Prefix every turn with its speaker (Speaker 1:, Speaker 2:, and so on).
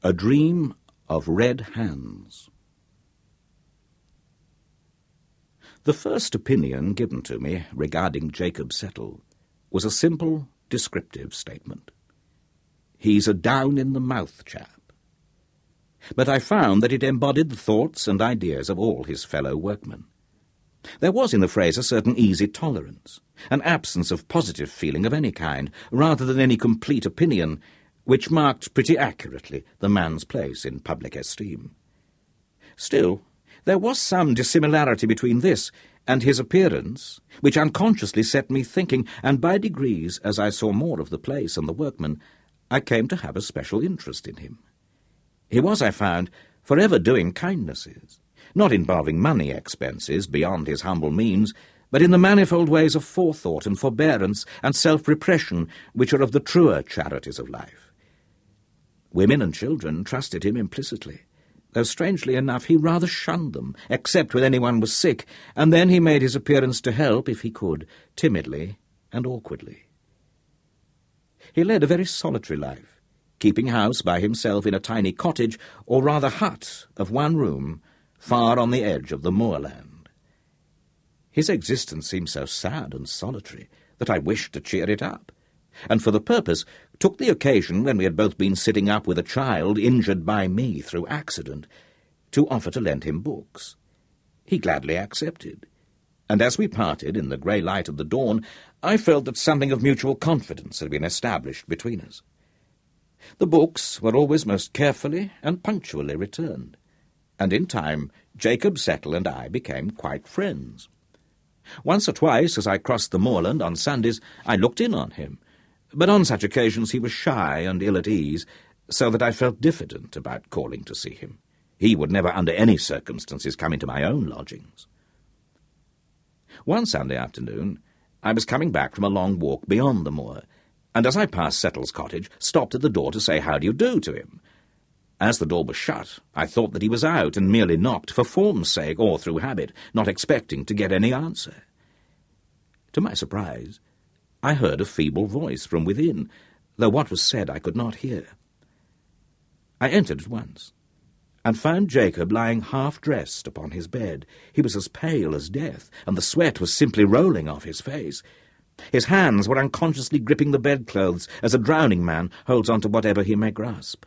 Speaker 1: A Dream of Red Hands. The first opinion given to me regarding Jacob Settle was a simple, descriptive statement. He's a down-in-the-mouth chap. But I found that it embodied the thoughts and ideas of all his fellow workmen. There was in the phrase a certain easy tolerance, an absence of positive feeling of any kind, rather than any complete opinion, which marked pretty accurately the man's place in public esteem. Still, there was some dissimilarity between this and his appearance, which unconsciously set me thinking, and by degrees, as I saw more of the place and the workmen, I came to have a special interest in him. He was, I found, forever doing kindnesses, not involving money expenses beyond his humble means, but in the manifold ways of forethought and forbearance and self-repression which are of the truer charities of life. Women and children trusted him implicitly, though strangely enough he rather shunned them, except when anyone was sick, and then he made his appearance to help, if he could, timidly and awkwardly. He led a very solitary life, keeping house by himself in a tiny cottage, or rather hut, of one room, far on the edge of the moorland. His existence seemed so sad and solitary that I wished to cheer it up, and for the purpose took the occasion, when we had both been sitting up with a child injured by me through accident, to offer to lend him books. He gladly accepted, and as we parted in the grey light of the dawn, I felt that something of mutual confidence had been established between us. The books were always most carefully and punctually returned, and in time Jacob Settle and I became quite friends. Once or twice, as I crossed the moorland on Sundays, I looked in on him, but on such occasions he was shy and ill at ease, so that I felt diffident about calling to see him. He would never under any circumstances come into my own lodgings. One Sunday afternoon I was coming back from a long walk beyond the moor, and as I passed Settle's cottage, stopped at the door to say how do you do to him. As the door was shut, I thought that he was out, and merely knocked for form's sake or through habit, not expecting to get any answer. To my surprise, I heard a feeble voice from within, though what was said I could not hear. I entered at once, and found Jacob lying half-dressed upon his bed. He was as pale as death, and the sweat was simply rolling off his face. His hands were unconsciously gripping the bedclothes, as a drowning man holds on to whatever he may grasp.